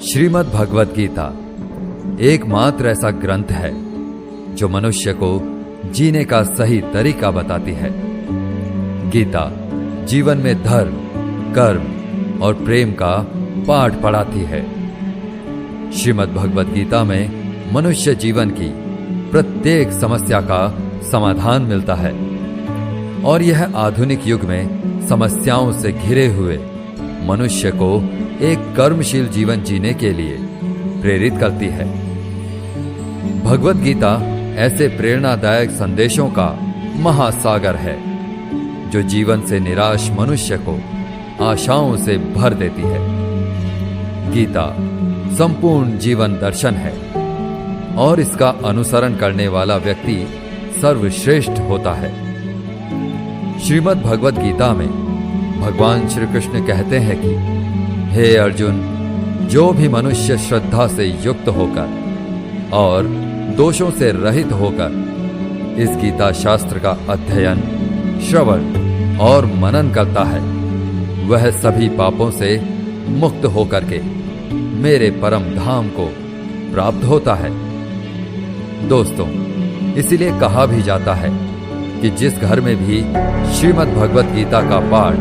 श्रीमद् भगवद गीता एकमात्र ऐसा ग्रंथ है जो मनुष्य को जीने का सही तरीका बताती है। गीता जीवन में धर्म, कर्म और प्रेम का पाठ पढ़ाती है। श्रीमद् भगवद गीता में मनुष्य जीवन की प्रत्येक समस्या का समाधान मिलता है और यह आधुनिक युग में समस्याओं से घिरे हुए मनुष्य को एक कर्मशील जीवन जीने के लिए प्रेरित करती है। भगवद गीता ऐसे प्रेरणादायक संदेशों का महासागर है जो जीवन से निराश मनुष्य को आशाओं से भर देती है। गीता संपूर्ण जीवन दर्शन है और इसका अनुसरण करने वाला व्यक्ति सर्वश्रेष्ठ होता है। श्रीमद् भगवद गीता में भगवान श्री कृष्ण कहते हैं कि हे अर्जुन, जो भी मनुष्य श्रद्धा से युक्त होकर और दोषों से रहित होकर इस गीता शास्त्र का अध्ययन, श्रवण और मनन करता है, वह सभी पापों से मुक्त होकर के मेरे परम धाम को प्राप्त होता है। दोस्तों, इसीलिए कहा भी जाता है कि जिस घर में भी श्रीमद् भगवद गीता का पाठ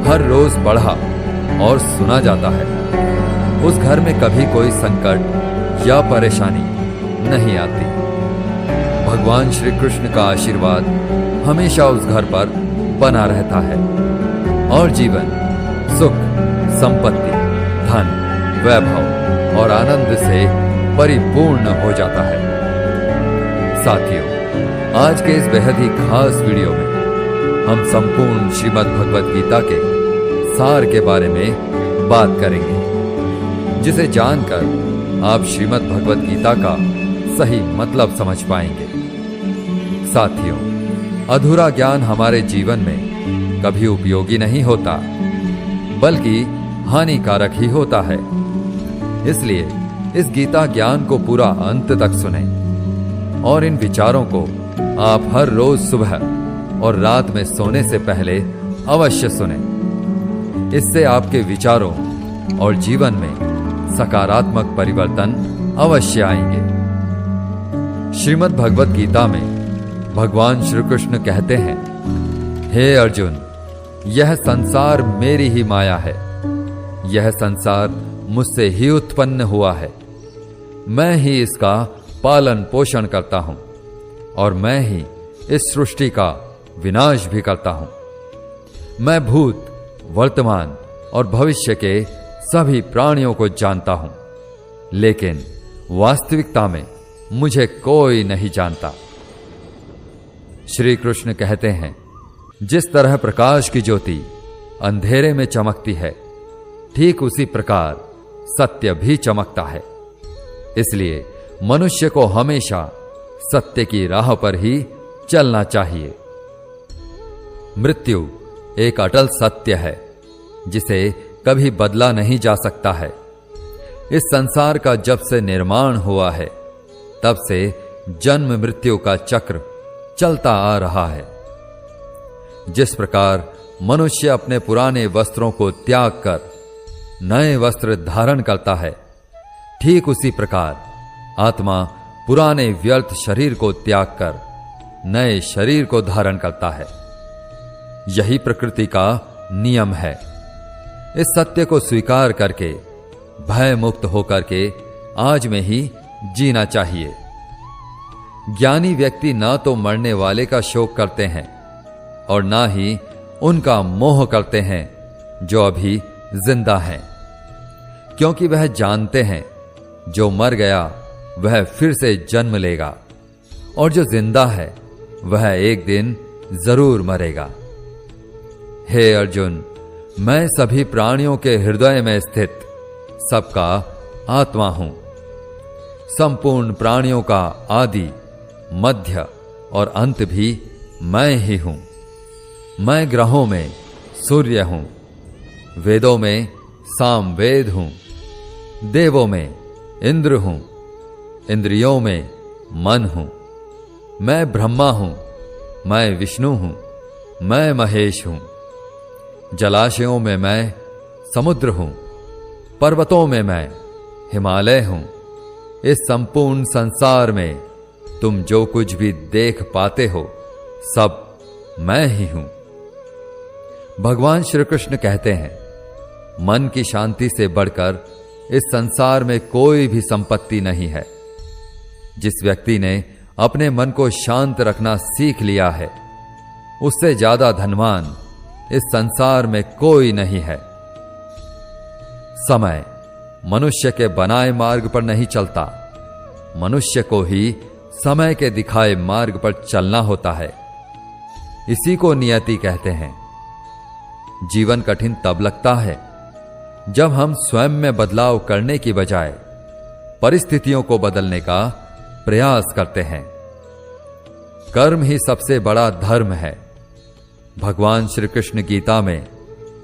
हर रोज पढ़ा और सुना जाता है, उस घर में कभी कोई संकट या परेशानी नहीं आती। भगवान श्री कृष्ण का आशीर्वाद हमेशा उस घर पर बना रहता है और जीवन सुख, संपत्ति, धन, वैभव और आनंद से परिपूर्ण हो जाता है। साथियों, आज के इस बेहद ही खास वीडियो में हम संपूर्ण श्रीमद् भगवद गीता के सार के बारे में बात करेंगे, जिसे जानकर आप श्रीमद् भगवद गीता का सही मतलब समझ पाएंगे। साथियों, अधूरा ज्ञान हमारे जीवन में कभी उपयोगी नहीं होता, बल्कि हानिकारक ही होता है। इसलिए इस गीता ज्ञान को पूरा अंत तक सुनें और इन विचारों को आप हर रोज सुबह और रात में सोने से पहले अवश्य सुनें। इससे आपके विचारों और जीवन में सकारात्मक परिवर्तन अवश्य आएंगे। श्रीमद् भगवद गीता में भगवान श्री कृष्ण कहते हैं, हे अर्जुन, यह संसार मेरी ही माया है। यह संसार मुझसे ही उत्पन्न हुआ है। मैं ही इसका पालन पोषण करता हूं और मैं ही इस सृष्टि का विनाश भी करता हूं। मैं भूत, वर्तमान और भविष्य के सभी प्राणियों को जानता हूं, लेकिन वास्तविकता में मुझे कोई नहीं जानता। श्री कृष्ण कहते हैं, जिस तरह प्रकाश की ज्योति अंधेरे में चमकती है, ठीक उसी प्रकार सत्य भी चमकता है। इसलिए मनुष्य को हमेशा सत्य की राह पर ही चलना चाहिए। मृत्यु एक अटल सत्य है जिसे कभी बदला नहीं जा सकता है। इस संसार का जब से निर्माण हुआ है, तब से जन्म मृत्यु का चक्र चलता आ रहा है। जिस प्रकार मनुष्य अपने पुराने वस्त्रों को त्याग कर नए वस्त्र धारण करता है, ठीक उसी प्रकार आत्मा पुराने व्यर्थ शरीर को त्याग कर नए शरीर को धारण करता है। यही प्रकृति का नियम है। इस सत्य को स्वीकार करके भय मुक्त होकर के आज में ही जीना चाहिए। ज्ञानी व्यक्ति ना तो मरने वाले का शोक करते हैं और ना ही उनका मोह करते हैं जो अभी जिंदा हैं, क्योंकि वह जानते हैं जो मर गया वह फिर से जन्म लेगा और जो जिंदा है वह एक दिन जरूर मरेगा। हे अर्जुन, मैं सभी प्राणियों के हृदय में स्थित सबका आत्मा हूं। संपूर्ण प्राणियों का आदि, मध्य और अंत भी मैं ही हूं। मैं ग्रहों में सूर्य हूं, वेदों में सामवेद हूं, देवों में इंद्र हूं, इंद्रियों में मन हूं। मैं ब्रह्मा हूं, मैं विष्णु हूं, मैं महेश हूं। जलाशयों में मैं समुद्र हूं, पर्वतों में मैं हिमालय हूं। इस संपूर्ण संसार में तुम जो कुछ भी देख पाते हो सब मैं ही हूं। भगवान श्री कृष्ण कहते हैं, मन की शांति से बढ़कर इस संसार में कोई भी संपत्ति नहीं है। जिस व्यक्ति ने अपने मन को शांत रखना सीख लिया है, उससे ज्यादा धनवान इस संसार में कोई नहीं है। समय मनुष्य के बनाए मार्ग पर नहीं चलता, मनुष्य को ही समय के दिखाए मार्ग पर चलना होता है। इसी को नियति कहते हैं। जीवन कठिन तब लगता है जब हम स्वयं में बदलाव करने की बजाय परिस्थितियों को बदलने का प्रयास करते हैं। कर्म ही सबसे बड़ा धर्म है। भगवान श्री कृष्ण गीता में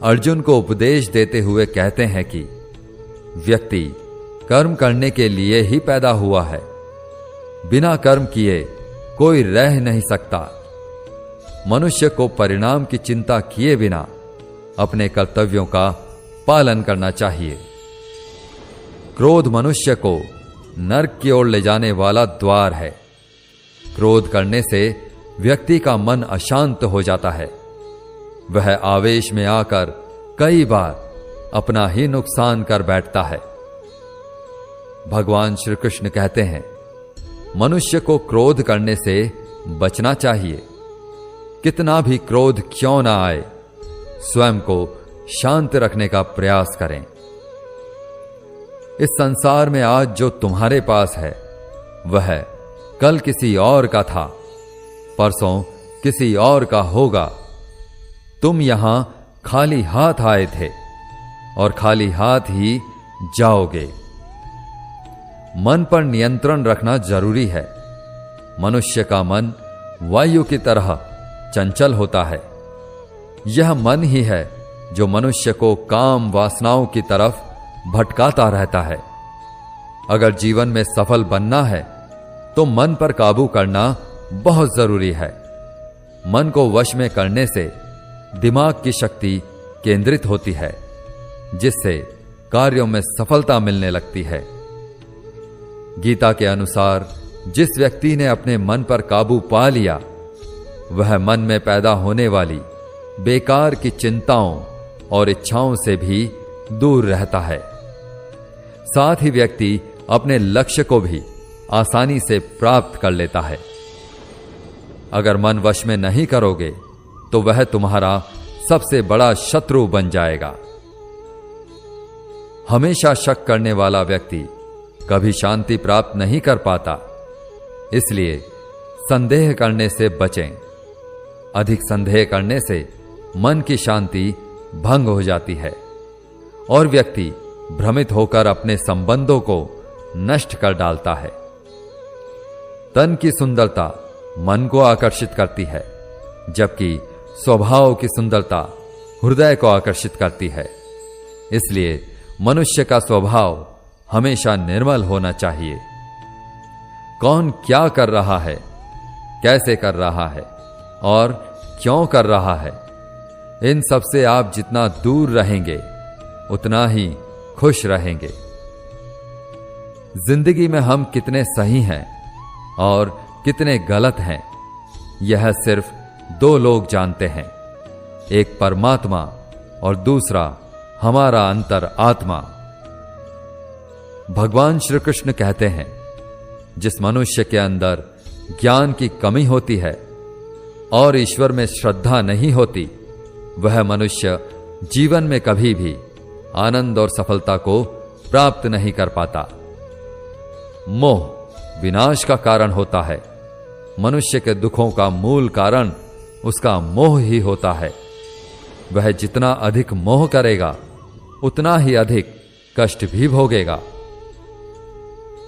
अर्जुन को उपदेश देते हुए कहते हैं कि व्यक्ति कर्म करने के लिए ही पैदा हुआ है। बिना कर्म किए कोई रह नहीं सकता। मनुष्य को परिणाम की चिंता किए बिना अपने कर्तव्यों का पालन करना चाहिए। क्रोध मनुष्य को नरक की ओर ले जाने वाला द्वार है। क्रोध करने से व्यक्ति का मन अशांत हो जाता है। वह आवेश में आकर कई बार अपना ही नुकसान कर बैठता है। भगवान श्री कृष्ण कहते हैं, मनुष्य को क्रोध करने से बचना चाहिए। कितना भी क्रोध क्यों ना आए, स्वयं को शांत रखने का प्रयास करें। इस संसार में आज जो तुम्हारे पास है वह कल किसी और का था, परसों किसी और का होगा। तुम यहां खाली हाथ आए थे और खाली हाथ ही जाओगे। मन पर नियंत्रण रखना जरूरी है। मनुष्य का मन वायु की तरह चंचल होता है। यह मन ही है जो मनुष्य को काम वासनाओं की तरफ भटकाता रहता है। अगर जीवन में सफल बनना है तो मन पर काबू करना बहुत जरूरी है। मन को वश में करने से दिमाग की शक्ति केंद्रित होती है, जिससे कार्यों में सफलता मिलने लगती है। गीता के अनुसार जिस व्यक्ति ने अपने मन पर काबू पा लिया, वह मन में पैदा होने वाली बेकार की चिंताओं और इच्छाओं से भी दूर रहता है। साथ ही व्यक्ति अपने लक्ष्य को भी आसानी से प्राप्त कर लेता है। अगर मन वश में नहीं करोगे तो वह तुम्हारा सबसे बड़ा शत्रु बन जाएगा। हमेशा शक करने वाला व्यक्ति कभी शांति प्राप्त नहीं कर पाता। इसलिए संदेह करने से बचें। अधिक संदेह करने से मन की शांति भंग हो जाती है और व्यक्ति भ्रमित होकर अपने संबंधों को नष्ट कर डालता है। तन की सुंदरता मन को आकर्षित करती है, जबकि स्वभाव की सुंदरता हृदय को आकर्षित करती है। इसलिए मनुष्य का स्वभाव हमेशा निर्मल होना चाहिए। कौन क्या कर रहा है, कैसे कर रहा है और क्यों कर रहा है, इन सब से आप जितना दूर रहेंगे उतना ही खुश रहेंगे। जिंदगी में हम कितने सही हैं और कितने गलत हैं, यह सिर्फ दो लोग जानते हैं, एक परमात्मा और दूसरा हमारा अंतर आत्मा। भगवान श्री कृष्ण कहते हैं, जिस मनुष्य के अंदर ज्ञान की कमी होती है और ईश्वर में श्रद्धा नहीं होती, वह मनुष्य जीवन में कभी भी आनंद और सफलता को प्राप्त नहीं कर पाता। मोह विनाश का कारण होता है। मनुष्य के दुखों का मूल कारण उसका मोह ही होता है। वह जितना अधिक मोह करेगा उतना ही अधिक कष्ट भी भोगेगा।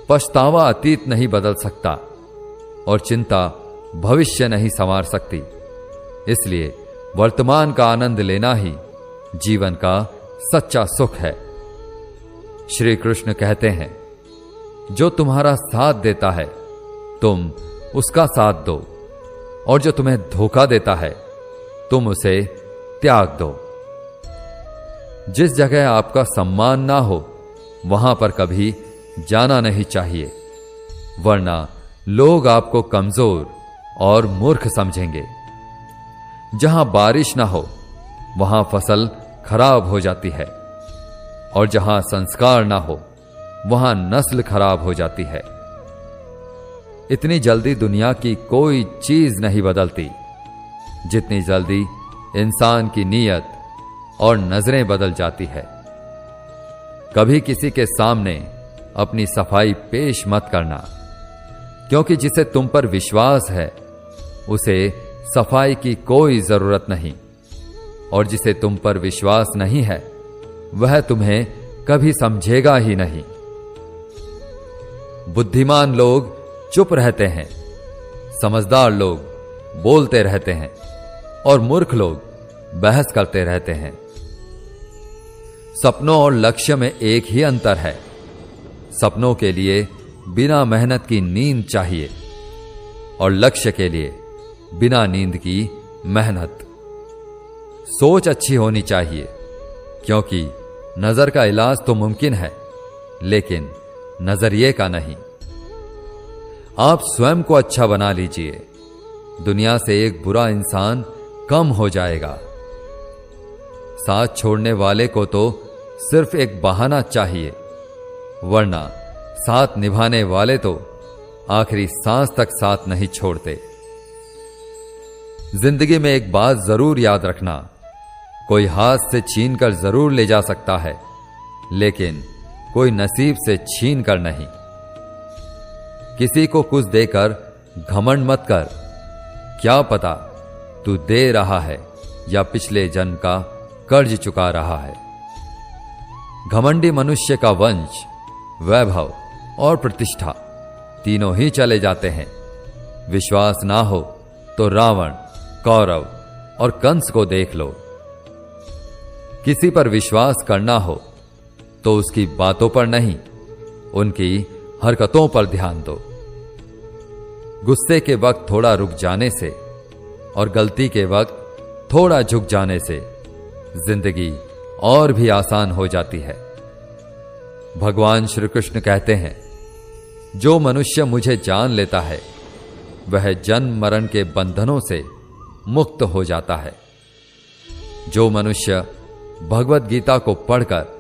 पछतावा अतीत नहीं बदल सकता और चिंता भविष्य नहीं संवार सकती। इसलिए वर्तमान का आनंद लेना ही जीवन का सच्चा सुख है। श्री कृष्ण कहते हैं, जो तुम्हारा साथ देता है तुम उसका साथ दो, और जो तुम्हें धोखा देता है तुम उसे त्याग दो। जिस जगह आपका सम्मान ना हो वहां पर कभी जाना नहीं चाहिए, वरना लोग आपको कमजोर और मूर्ख समझेंगे। जहां बारिश ना हो वहां फसल खराब हो जाती है, और जहां संस्कार ना हो वहां नस्ल खराब हो जाती है। इतनी जल्दी दुनिया की कोई चीज नहीं बदलती जितनी जल्दी इंसान की नीयत और नजरें बदल जाती है। कभी किसी के सामने अपनी सफाई पेश मत करना, क्योंकि जिसे तुम पर विश्वास है उसे सफाई की कोई जरूरत नहीं, और जिसे तुम पर विश्वास नहीं है वह तुम्हें कभी समझेगा ही नहीं। बुद्धिमान लोग चुप रहते हैं, समझदार लोग बोलते रहते हैं, और मूर्ख लोग बहस करते रहते हैं। सपनों और लक्ष्य में एक ही अंतर है। सपनों के लिए बिना मेहनत की नींद चाहिए, और लक्ष्य के लिए बिना नींद की मेहनत। सोच अच्छी होनी चाहिए, क्योंकि नजर का इलाज तो मुमकिन है, लेकिन नजरिए का नहीं। आप स्वयं को अच्छा बना लीजिए, दुनिया से एक बुरा इंसान कम हो जाएगा। साथ छोड़ने वाले को तो सिर्फ एक बहाना चाहिए, वरना साथ निभाने वाले तो आखिरी सांस तक साथ नहीं छोड़ते। जिंदगी में एक बात जरूर याद रखना, कोई हाथ से छीन कर जरूर ले जा सकता है, लेकिन कोई नसीब से छीन कर नहीं। किसी को कुछ देकर घमंड मत कर, क्या पता तू दे रहा है या पिछले जन्म का कर्ज चुका रहा है। घमंडी मनुष्य का वंश, वैभव और प्रतिष्ठा तीनों ही चले जाते हैं। विश्वास ना हो तो रावण, कौरव और कंस को देख लो। किसी पर विश्वास करना हो तो उसकी बातों पर नहीं, उनकी हरकतों पर ध्यान दो। गुस्से के वक्त थोड़ा रुक जाने से और गलती के वक्त थोड़ा झुक जाने से जिंदगी और भी आसान हो जाती है। भगवान श्री कृष्ण कहते हैं, जो मनुष्य मुझे जान लेता है वह जन्म मरण के बंधनों से मुक्त हो जाता है। जो मनुष्य भगवत गीता को पढ़कर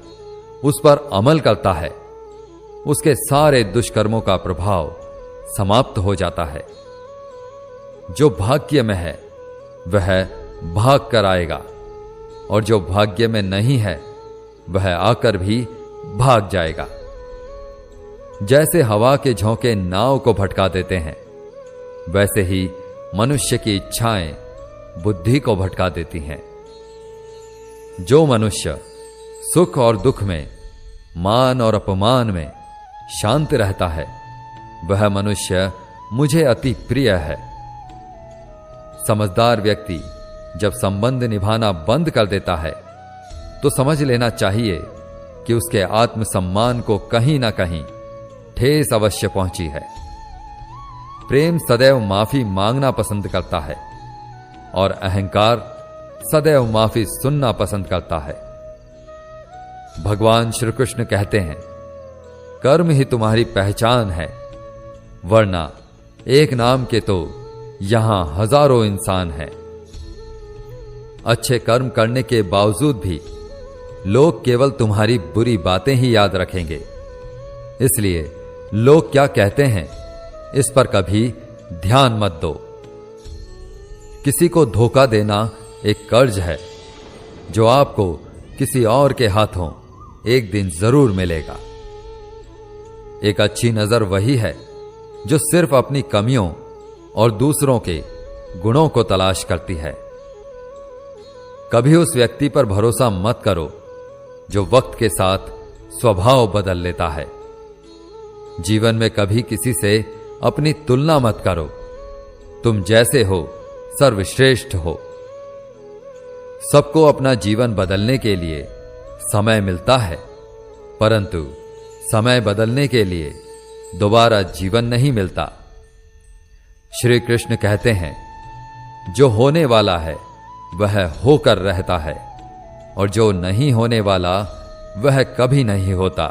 उस पर अमल करता है उसके सारे दुष्कर्मों का प्रभाव समाप्त हो जाता है। जो भाग्य में है वह भाग कर आएगा, और जो भाग्य में नहीं है वह आकर भी भाग जाएगा। जैसे हवा के झोंके नाव को भटका देते हैं, वैसे ही मनुष्य की इच्छाएं बुद्धि को भटका देती हैं। जो मनुष्य सुख और दुख में, मान और अपमान में शांत रहता है वह मनुष्य मुझे अति प्रिय है। समझदार व्यक्ति जब संबंध निभाना बंद कर देता है तो समझ लेना चाहिए कि उसके आत्मसम्मान को कहीं ना कहीं ठेस अवश्य पहुंची है। प्रेम सदैव माफी मांगना पसंद करता है, और अहंकार सदैव माफी सुनना पसंद करता है। भगवान श्री कृष्ण कहते हैं, कर्म ही तुम्हारी पहचान है, वरना एक नाम के तो यहां हजारों इंसान हैं। अच्छे कर्म करने के बावजूद भी लोग केवल तुम्हारी बुरी बातें ही याद रखेंगे। इसलिए लोग क्या कहते हैं इस पर कभी ध्यान मत दो। किसी को धोखा देना एक कर्ज है जो आपको किसी और के हाथों एक दिन जरूर मिलेगा। एक अच्छी नजर वही है जो सिर्फ अपनी कमियों और दूसरों के गुणों को तलाश करती है। कभी उस व्यक्ति पर भरोसा मत करो जो वक्त के साथ स्वभाव बदल लेता है। जीवन में कभी किसी से अपनी तुलना मत करो। तुम जैसे हो सर्वश्रेष्ठ हो। सबको अपना जीवन बदलने के लिए समय मिलता है, परंतु समय बदलने के लिए दोबारा जीवन नहीं मिलता। श्री कृष्ण कहते हैं, जो होने वाला है वह होकर रहता है, और जो नहीं होने वाला वह कभी नहीं होता।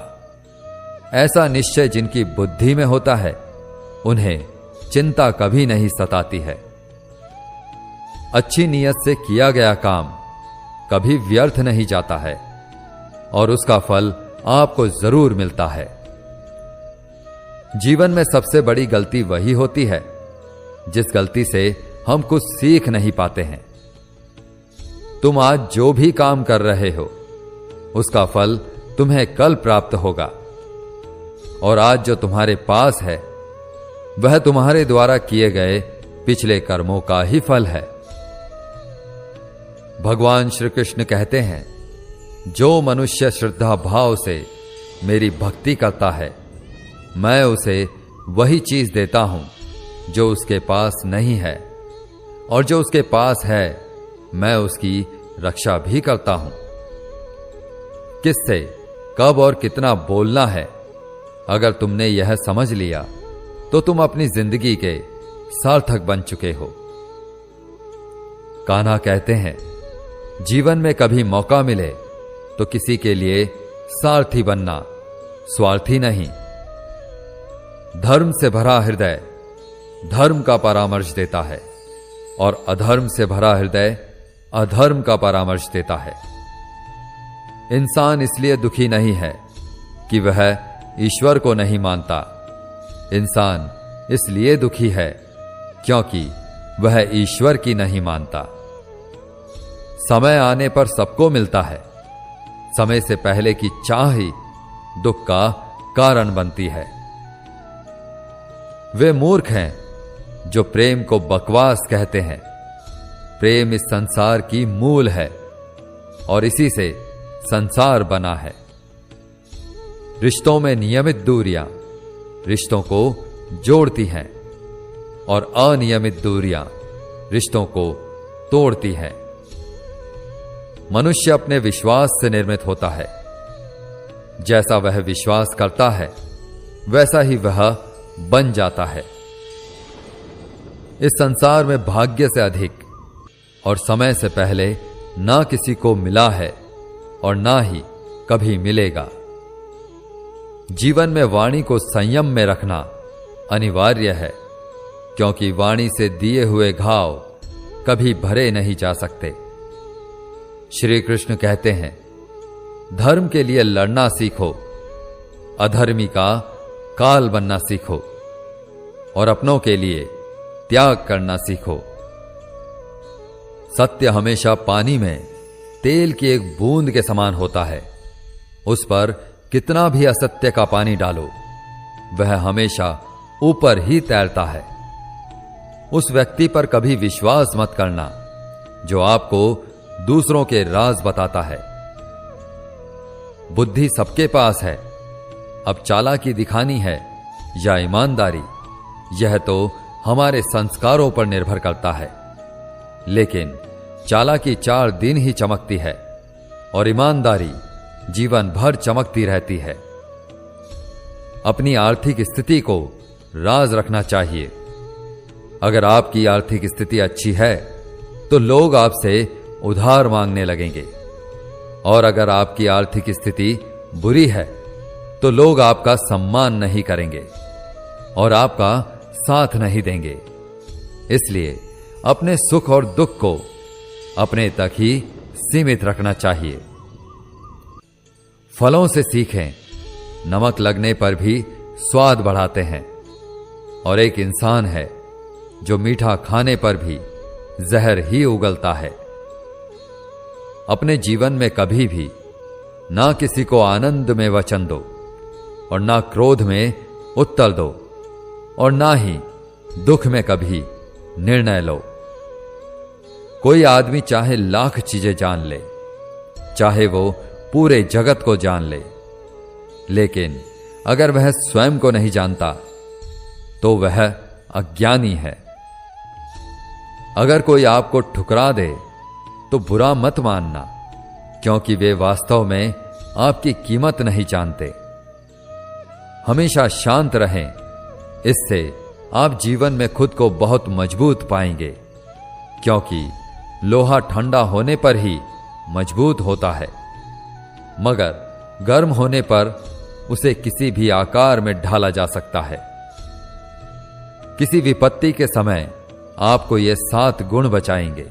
ऐसा निश्चय जिनकी बुद्धि में होता है, उन्हें चिंता कभी नहीं सताती है। अच्छी नीयत से किया गया काम कभी व्यर्थ नहीं जाता है और उसका फल आपको जरूर मिलता है। जीवन में सबसे बड़ी गलती वही होती है जिस गलती से हम कुछ सीख नहीं पाते हैं। तुम आज जो भी काम कर रहे हो, उसका फल तुम्हें कल प्राप्त होगा, और आज जो तुम्हारे पास है वह तुम्हारे द्वारा किए गए पिछले कर्मों का ही फल है। भगवान श्री कृष्ण कहते हैं, जो मनुष्य श्रद्धा भाव से मेरी भक्ति करता है, मैं उसे वही चीज देता हूं जो उसके पास नहीं है, और जो उसके पास है मैं उसकी रक्षा भी करता हूं। किससे कब और कितना बोलना है, अगर तुमने यह समझ लिया तो तुम अपनी जिंदगी के सार्थक बन चुके हो। कान्हा कहते हैं, जीवन में कभी मौका मिले तो किसी के लिए सारथी बनना, स्वार्थी नहीं। धर्म से भरा हृदय धर्म का परामर्श देता है, और अधर्म से भरा हृदय अधर्म का परामर्श देता है। इंसान इसलिए दुखी नहीं है कि वह ईश्वर को नहीं मानता। इंसान इसलिए दुखी है क्योंकि वह ईश्वर की नहीं मानता। समय आने पर सबको मिलता है। समय से पहले की चाह ही दुख का कारण बनती है। वे मूर्ख हैं जो प्रेम को बकवास कहते हैं। प्रेम इस संसार की मूल है और इसी से संसार बना है। रिश्तों में नियमित दूरियां रिश्तों को जोड़ती हैं और अनियमित दूरियां रिश्तों को तोड़ती हैं। मनुष्य अपने विश्वास से निर्मित होता है। जैसा वह विश्वास करता है वैसा ही वह बन जाता है। इस संसार में भाग्य से अधिक और समय से पहले ना किसी को मिला है और ना ही कभी मिलेगा। जीवन में वाणी को संयम में रखना अनिवार्य है, क्योंकि वाणी से दिए हुए घाव कभी भरे नहीं जा सकते। श्री कृष्ण कहते हैं, धर्म के लिए लड़ना सीखो, अधर्मी का काल बनना सीखो, और अपनों के लिए त्याग करना सीखो। सत्य हमेशा पानी में तेल की एक बूंद के समान होता है। उस पर कितना भी असत्य का पानी डालो, वह हमेशा ऊपर ही तैरता है। उस व्यक्ति पर कभी विश्वास मत करना जो आपको दूसरों के राज बताता है। बुद्धि सबके पास है, अब चालाकी दिखानी है या ईमानदारी, यह तो हमारे संस्कारों पर निर्भर करता है। लेकिन चालाकी 4 दिन ही चमकती है और ईमानदारी जीवन भर चमकती रहती है। अपनी आर्थिक स्थिति को राज रखना चाहिए। अगर आपकी आर्थिक स्थिति अच्छी है तो लोग आपसे उधार मांगने लगेंगे, और अगर आपकी आर्थिक स्थिति बुरी है तो लोग आपका सम्मान नहीं करेंगे और आपका साथ नहीं देंगे। इसलिए अपने सुख और दुख को अपने तक ही सीमित रखना चाहिए। फलों से सीखें, नमक लगने पर भी स्वाद बढ़ाते हैं, और एक इंसान है जो मीठा खाने पर भी जहर ही उगलता है। अपने जीवन में कभी भी ना किसी को आनंद में वचन दो और ना क्रोध में उत्तर दो, और ना ही दुख में कभी निर्णय लो। कोई आदमी चाहे लाख चीजें जान ले, चाहे वो पूरे जगत को जान ले, लेकिन अगर वह स्वयं को नहीं जानता तो वह अज्ञानी है। अगर कोई आपको ठुकरा दे तो बुरा मत मानना, क्योंकि वे वास्तव में आपकी कीमत नहीं जानते। हमेशा शांत रहें, इससे आप जीवन में खुद को बहुत मजबूत पाएंगे, क्योंकि लोहा ठंडा होने पर ही मजबूत होता है, मगर गर्म होने पर उसे किसी भी आकार में ढाला जा सकता है। किसी विपत्ति के समय आपको ये 7 गुण बचाएंगे: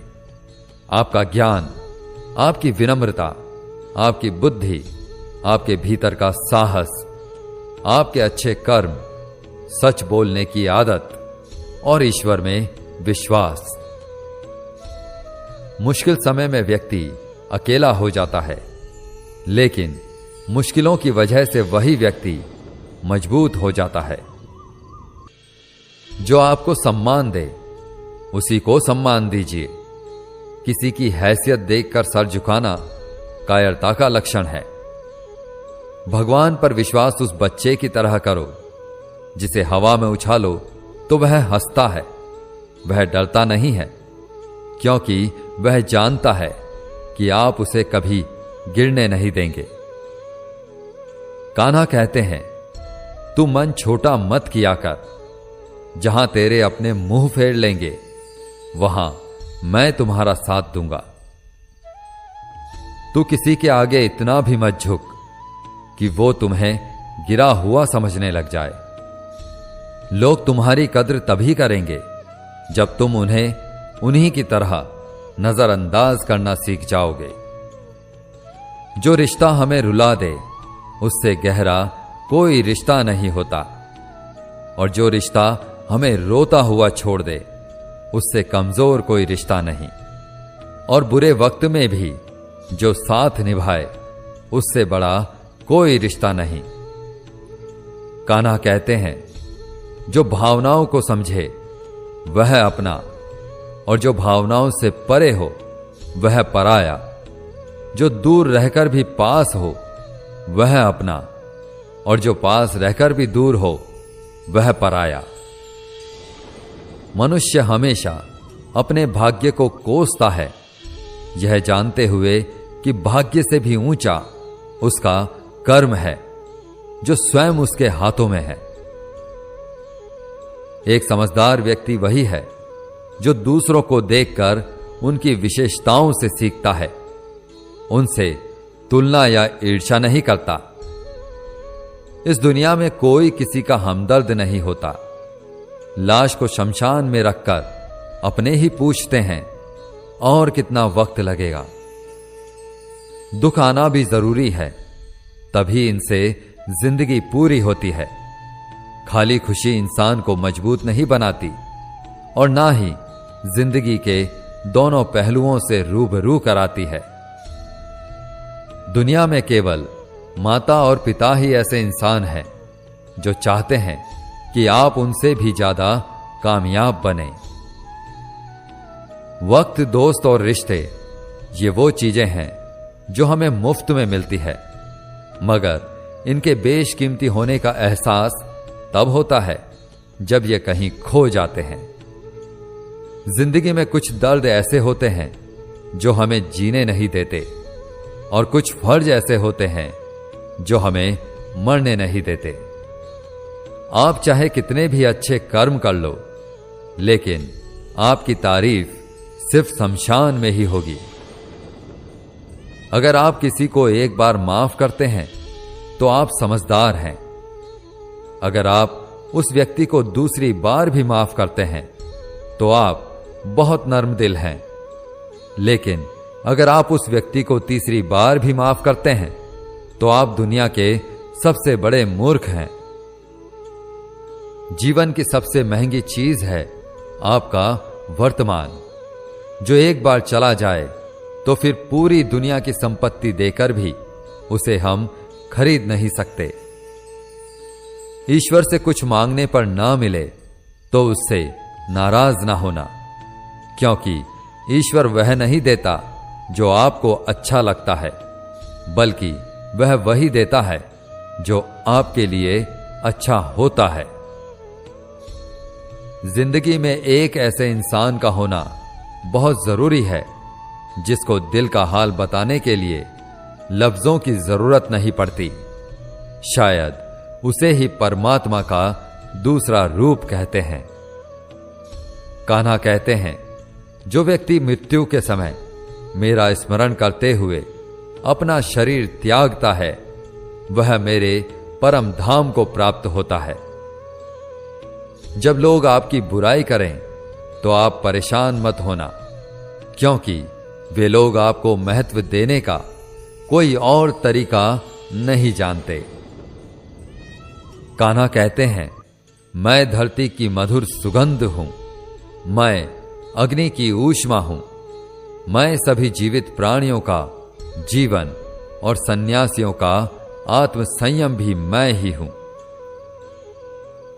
आपका ज्ञान, आपकी विनम्रता, आपकी बुद्धि, आपके भीतर का साहस, आपके अच्छे कर्म, सच बोलने की आदत और ईश्वर में विश्वास। मुश्किल समय में व्यक्ति अकेला हो जाता है, लेकिन मुश्किलों की वजह से वही व्यक्ति मजबूत हो जाता है। जो आपको सम्मान दे उसी को सम्मान दीजिए। किसी की हैसियत देखकर सर झुकाना कायरता का लक्षण है। भगवान पर विश्वास उस बच्चे की तरह करो जिसे हवा में उछालो तो वह हंसता है। वह डरता नहीं है, क्योंकि वह जानता है कि आप उसे कभी गिरने नहीं देंगे। कान्हा कहते हैं, तू मन छोटा मत किया कर। जहां तेरे अपने मुंह फेर लेंगे वहां मैं तुम्हारा साथ दूंगा। तू किसी के आगे इतना भी मत झुक कि वो तुम्हें गिरा हुआ समझने लग जाए। लोग तुम्हारी कद्र तभी करेंगे जब तुम उन्हें उन्हीं की तरह नजरअंदाज करना सीख जाओगे। जो रिश्ता हमें रुला दे उससे गहरा कोई रिश्ता नहीं होता, और जो रिश्ता हमें रोता हुआ छोड़ दे उससे कमजोर कोई रिश्ता नहीं। और बुरे वक्त में भी जो साथ निभाए उससे बड़ा कोई रिश्ता नहीं। कान्हा कहते हैं, जो भावनाओं को समझे वह अपना, और जो भावनाओं से परे हो वह पराया। जो दूर रहकर भी पास हो वह अपना, और जो पास रहकर भी दूर हो वह पराया। मनुष्य हमेशा अपने भाग्य को कोसता है, यह जानते हुए कि भाग्य से भी ऊंचा उसका कर्म है जो स्वयं उसके हाथों में है। एक समझदार व्यक्ति वही है जो दूसरों को देखकर उनकी विशेषताओं से सीखता है, उनसे तुलना या ईर्ष्या नहीं करता। इस दुनिया में कोई किसी का हमदर्द नहीं होता। लाश को शमशान में रखकर अपने ही पूछते हैं, और कितना वक्त लगेगा। दुख आना भी जरूरी है, तभी इनसे जिंदगी पूरी होती है। खाली खुशी इंसान को मजबूत नहीं बनाती, और ना ही जिंदगी के दोनों पहलुओं से रूबरू कराती है। दुनिया में केवल माता और पिता ही ऐसे इंसान हैं जो चाहते हैं कि आप उनसे भी ज्यादा कामयाब बने। वक्त, दोस्त और रिश्ते ये वो चीजें हैं जो हमें मुफ्त में मिलती है, मगर इनके बेशकीमती होने का एहसास तब होता है जब ये कहीं खो जाते हैं। जिंदगी में कुछ दर्द ऐसे होते हैं जो हमें जीने नहीं देते, और कुछ फर्ज ऐसे होते हैं जो हमें मरने नहीं देते। आप चाहे कितने भी अच्छे कर्म कर लो, लेकिन आपकी तारीफ सिर्फ शमशान में ही होगी। अगर आप किसी को एक बार माफ करते हैं तो आप समझदार हैं। अगर आप उस व्यक्ति को दूसरी बार भी माफ करते हैं तो आप बहुत नर्म दिल हैं। लेकिन अगर आप उस व्यक्ति को तीसरी बार भी माफ करते हैं तो आप दुनिया के सबसे बड़े मूर्ख हैं। जीवन की सबसे महंगी चीज है आपका वर्तमान, जो एक बार चला जाए तो फिर पूरी दुनिया की संपत्ति देकर भी उसे हम खरीद नहीं सकते। ईश्वर से कुछ मांगने पर ना मिले तो उससे नाराज ना होना, क्योंकि ईश्वर वह नहीं देता जो आपको अच्छा लगता है, बल्कि वह वही देता है जो आपके लिए अच्छा होता है। जिंदगी में एक ऐसे इंसान का होना बहुत जरूरी है जिसको दिल का हाल बताने के लिए लफ्जों की जरूरत नहीं पड़ती। शायद उसे ही परमात्मा का दूसरा रूप कहते हैं। कान्हा कहते हैं, जो व्यक्ति मृत्यु के समय मेरा स्मरण करते हुए अपना शरीर त्यागता है वह मेरे परम धाम को प्राप्त होता है। जब लोग आपकी बुराई करें तो आप परेशान मत होना, क्योंकि वे लोग आपको महत्व देने का कोई और तरीका नहीं जानते। कान्हा कहते हैं, मैं धरती की मधुर सुगंध हूं, मैं अग्नि की ऊष्मा हूं, मैं सभी जीवित प्राणियों का जीवन और सन्यासियों का आत्म संयम भी मैं ही हूं।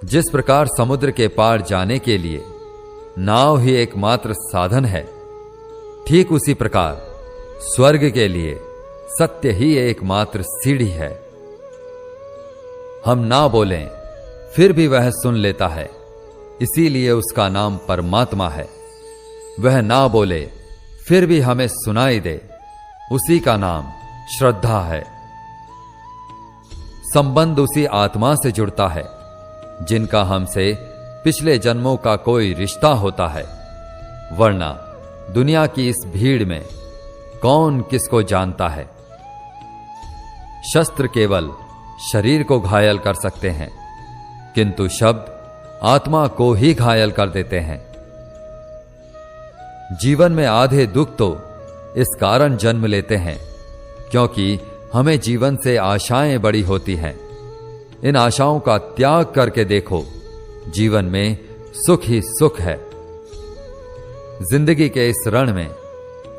जिस प्रकार समुद्र के पार जाने के लिए नाव ही एकमात्र साधन है, ठीक उसी प्रकार स्वर्ग के लिए सत्य ही एकमात्र सीढ़ी है। हम ना बोलें फिर भी वह सुन लेता है, इसीलिए उसका नाम परमात्मा है। वह ना बोले फिर भी हमें सुनाई दे, उसी का नाम श्रद्धा है। संबंध उसी आत्मा से जुड़ता है जिनका हमसे पिछले जन्मों का कोई रिश्ता होता है, वरना दुनिया की इस भीड़ में कौन किसको जानता है। शस्त्र केवल शरीर को घायल कर सकते हैं, किंतु शब्द आत्मा को ही घायल कर देते हैं। जीवन में आधे दुख तो इस कारण जन्म लेते हैं क्योंकि हमें जीवन से आशाएं बड़ी होती हैं। इन आशाओं का त्याग करके देखो, जीवन में सुख ही सुख है। जिंदगी के इस रण में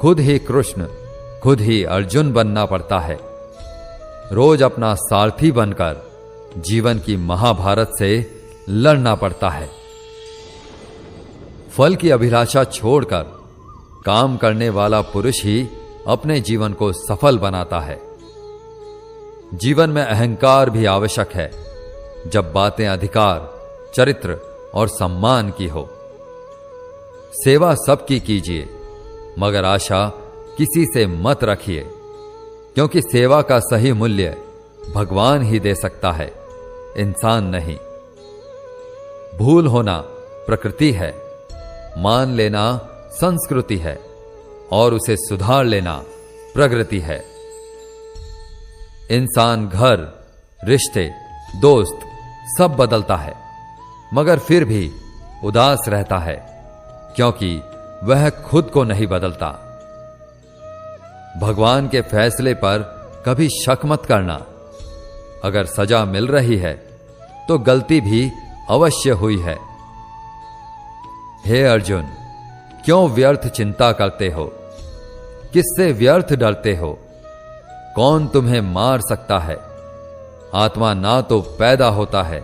खुद ही कृष्ण, खुद ही अर्जुन बनना पड़ता है। रोज अपना सारथी बनकर जीवन की महाभारत से लड़ना पड़ता है। फल की अभिलाषा छोड़कर काम करने वाला पुरुष ही अपने जीवन को सफल बनाता है। जीवन में अहंकार भी आवश्यक है, जब बातें अधिकार, चरित्र और सम्मान की हो। सेवा सबकी कीजिए, मगर आशा किसी से मत रखिए, क्योंकि सेवा का सही मूल्य भगवान ही दे सकता है, इंसान नहीं। भूल होना प्रकृति है, मान लेना संस्कृति है और उसे सुधार लेना प्रगति है। इंसान घर, रिश्ते, दोस्त सब बदलता है, मगर फिर भी उदास रहता है, क्योंकि वह खुद को नहीं बदलता। भगवान के फैसले पर कभी शक मत करना। अगर सजा मिल रही है तो गलती भी अवश्य हुई है। हे अर्जुन, क्यों व्यर्थ चिंता करते हो? किससे व्यर्थ डरते हो? कौन तुम्हें मार सकता है? आत्मा ना तो पैदा होता है,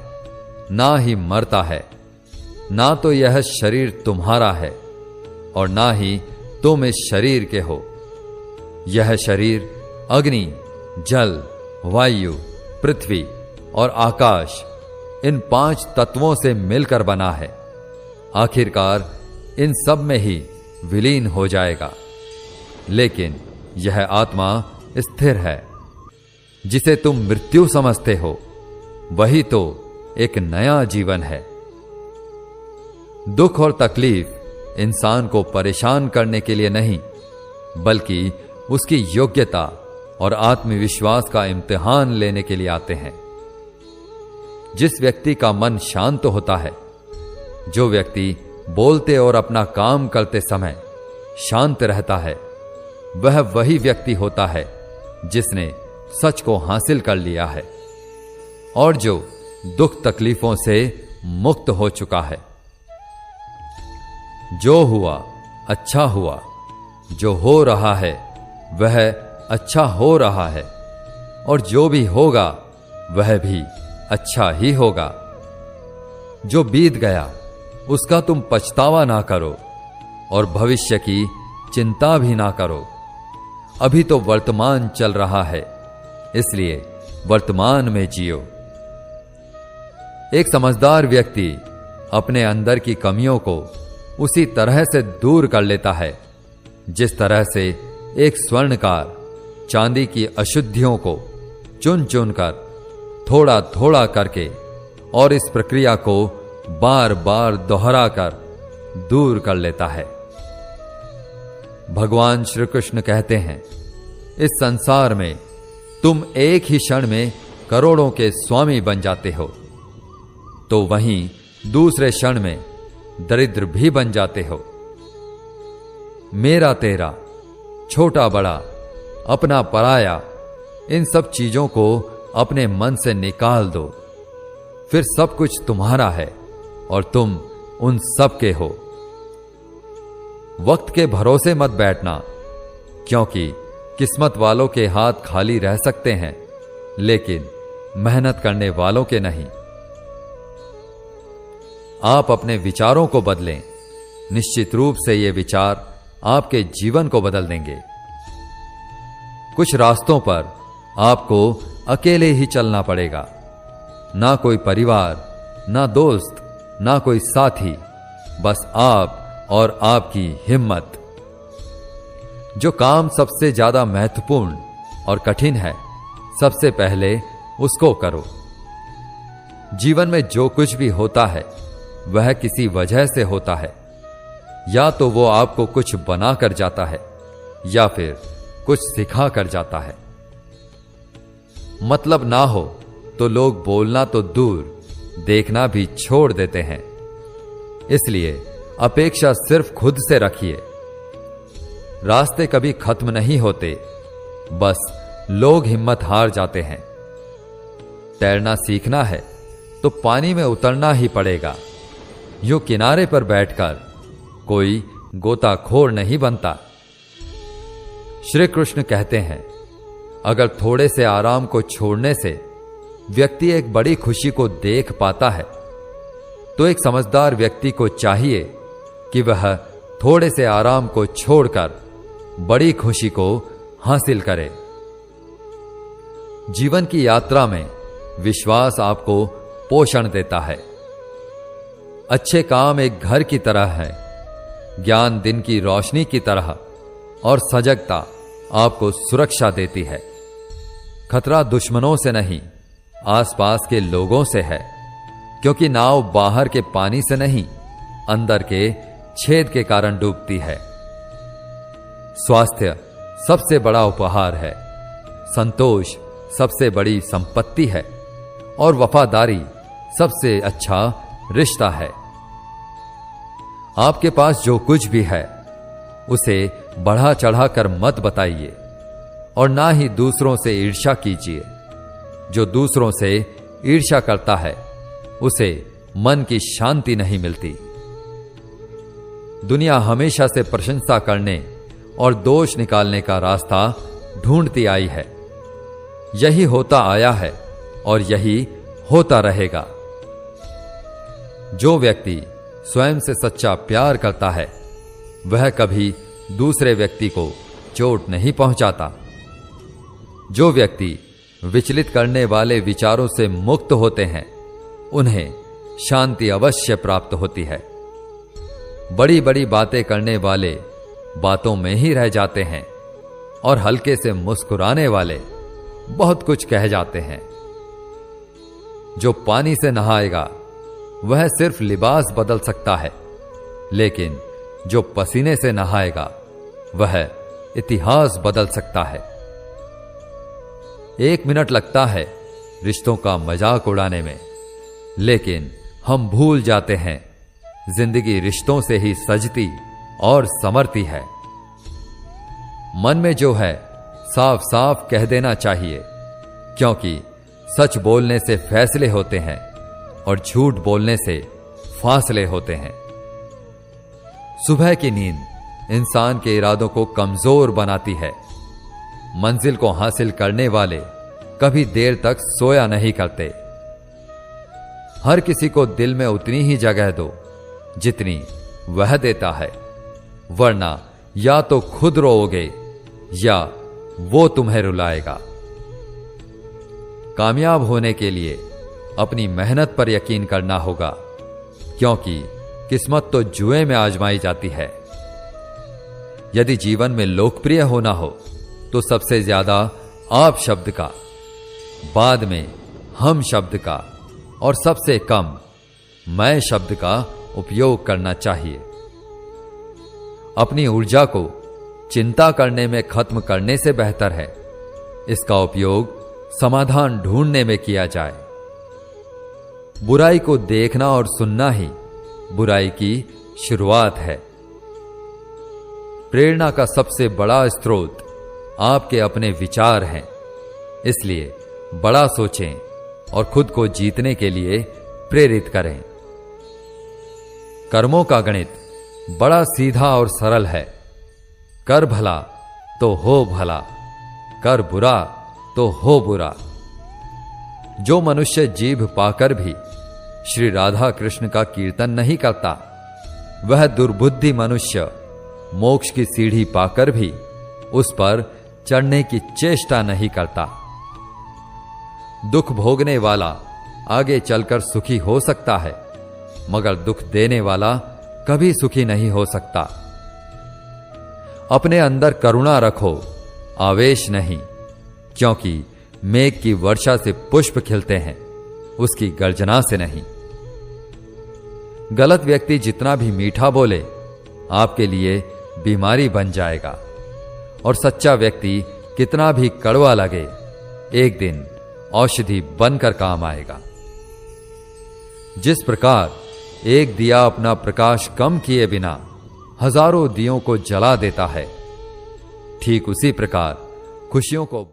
ना ही मरता है, ना तो यह शरीर तुम्हारा है और ना ही तुम इस शरीर के हो। यह शरीर अग्नि, जल, वायु, पृथ्वी और आकाश, इन 5 तत्वों से मिलकर बना है। आखिरकार इन सब में ही विलीन हो जाएगा, लेकिन यह आत्मा स्थिर है। जिसे तुम मृत्यु समझते हो, वही तो एक नया जीवन है। दुख और तकलीफ इंसान को परेशान करने के लिए नहीं, बल्कि उसकी योग्यता और आत्मविश्वास का इम्तिहान लेने के लिए आते हैं। जिस व्यक्ति का मन शांत होता है, जो व्यक्ति बोलते और अपना काम करते समय शांत रहता है, वह वही व्यक्ति होता है जिसने सच को हासिल कर लिया है और जो दुख तकलीफों से मुक्त हो चुका है। जो हुआ अच्छा हुआ, जो हो रहा है वह अच्छा हो रहा है और जो भी होगा वह भी अच्छा ही होगा। जो बीत गया उसका तुम पछतावा ना करो और भविष्य की चिंता भी ना करो। अभी तो वर्तमान चल रहा है, इसलिए वर्तमान में जियो। एक समझदार व्यक्ति अपने अंदर की कमियों को उसी तरह से दूर कर लेता है जिस तरह से एक स्वर्णकार चांदी की अशुद्धियों को चुन चुन कर, थोड़ा थोड़ा करके और इस प्रक्रिया को बार बार दोहराकर दूर कर लेता है। भगवान श्री कृष्ण कहते हैं, इस संसार में तुम एक ही क्षण में करोड़ों के स्वामी बन जाते हो, तो वहीं दूसरे क्षण में दरिद्र भी बन जाते हो। मेरा तेरा, छोटा बड़ा, अपना पराया, इन सब चीजों को अपने मन से निकाल दो, फिर सब कुछ तुम्हारा है और तुम उन सब के हो। वक्त के भरोसे मत बैठना, क्योंकि किस्मत वालों के हाथ खाली रह सकते हैं, लेकिन मेहनत करने वालों के नहीं। आप अपने विचारों को बदलें, निश्चित रूप से ये विचार आपके जीवन को बदल देंगे। कुछ रास्तों पर आपको अकेले ही चलना पड़ेगा, ना कोई परिवार, ना दोस्त, ना कोई साथी, बस आप और आपकी हिम्मत। जो काम सबसे ज्यादा महत्वपूर्ण और कठिन है, सबसे पहले उसको करो। जीवन में जो कुछ भी होता है वह किसी वजह से होता है, या तो वो आपको कुछ बना कर जाता है या फिर कुछ सिखा कर जाता है। मतलब ना हो तो लोग बोलना तो दूर, देखना भी छोड़ देते हैं। इसलिए अपेक्षा सिर्फ खुद से रखिए। रास्ते कभी खत्म नहीं होते, बस लोग हिम्मत हार जाते हैं। तैरना सीखना है तो पानी में उतरना ही पड़ेगा। यूं किनारे पर बैठकर कोई गोताखोर नहीं बनता। श्री कृष्ण कहते हैं, अगर थोड़े से आराम को छोड़ने से व्यक्ति एक बड़ी खुशी को देख पाता है, तो एक समझदार व्यक्ति को चाहिए कि वह थोड़े से आराम को छोड़कर बड़ी खुशी को हासिल करे। जीवन की यात्रा में विश्वास आपको पोषण देता है। अच्छे काम एक घर की तरह है, ज्ञान दिन की रोशनी की तरह, और सजगता आपको सुरक्षा देती है। खतरा दुश्मनों से नहीं, आसपास के लोगों से है, क्योंकि नाव बाहर के पानी से नहीं, अंदर के छेद के कारण डूबती है। स्वास्थ्य सबसे बड़ा उपहार है, संतोष सबसे बड़ी संपत्ति है, और वफादारी सबसे अच्छा रिश्ता है। आपके पास जो कुछ भी है उसे बढ़ा चढ़ाकर मत बताइए, और ना ही दूसरों से ईर्ष्या कीजिए। जो दूसरों से ईर्ष्या करता है उसे मन की शांति नहीं मिलती। दुनिया हमेशा से प्रशंसा करने और दोष निकालने का रास्ता ढूंढती आई है। यही होता आया है और यही होता रहेगा। जो व्यक्ति स्वयं से सच्चा प्यार करता है वह कभी दूसरे व्यक्ति को चोट नहीं पहुंचाता। जो व्यक्ति विचलित करने वाले विचारों से मुक्त होते हैं उन्हें शांति अवश्य प्राप्त होती है। बड़ी बड़ी बातें करने वाले बातों में ही रह जाते हैं, और हल्के से मुस्कुराने वाले बहुत कुछ कह जाते हैं। जो पानी से नहाएगा वह सिर्फ लिबास बदल सकता है, लेकिन जो पसीने से नहाएगा वह इतिहास बदल सकता है। 1 मिनट लगता है रिश्तों का मजाक उड़ाने में, लेकिन हम भूल जाते हैं जिंदगी रिश्तों से ही सजती और संवरती है। मन में जो है साफ साफ कह देना चाहिए, क्योंकि सच बोलने से फैसले होते हैं और झूठ बोलने से फासले होते हैं। सुबह की नींद इंसान के इरादों को कमजोर बनाती है। मंजिल को हासिल करने वाले कभी देर तक सोया नहीं करते। हर किसी को दिल में उतनी ही जगह दो जितनी वह देता है, वरना या तो खुद रोओगे या वो तुम्हें रुलाएगा। कामयाब होने के लिए अपनी मेहनत पर यकीन करना होगा, क्योंकि किस्मत तो जुए में आजमाई जाती है। यदि जीवन में लोकप्रिय होना हो तो सबसे ज्यादा आप शब्द का, बाद में हम शब्द का, और सबसे कम मैं शब्द का उपयोग करना चाहिए। अपनी ऊर्जा को चिंता करने में खत्म करने से बेहतर है इसका उपयोग समाधान ढूंढने में किया जाए। बुराई को देखना और सुनना ही बुराई की शुरुआत है। प्रेरणा का सबसे बड़ा स्रोत आपके अपने विचार हैं। इसलिए बड़ा सोचें और खुद को जीतने के लिए प्रेरित करें। कर्मों का गणित बड़ा सीधा और सरल है। कर भला तो हो भला, कर बुरा तो हो बुरा। जो मनुष्य जीभ पाकर भी श्री राधा कृष्ण का कीर्तन नहीं करता, वह दुर्बुद्धि मनुष्य मोक्ष की सीढ़ी पाकर भी उस पर चढ़ने की चेष्टा नहीं करता। दुख भोगने वाला आगे चलकर सुखी हो सकता है, मगर दुख देने वाला कभी सुखी नहीं हो सकता। अपने अंदर करुणा रखो, आवेश नहीं, क्योंकि मेघ की वर्षा से पुष्प खिलते हैं, उसकी गर्जना से नहीं। गलत व्यक्ति जितना भी मीठा बोले आपके लिए बीमारी बन जाएगा, और सच्चा व्यक्ति कितना भी कड़वा लगे एक दिन औषधि बनकर काम आएगा। जिस प्रकार एक दिया अपना प्रकाश कम किए बिना हजारों दियों को जला देता है, ठीक उसी प्रकार खुशियों को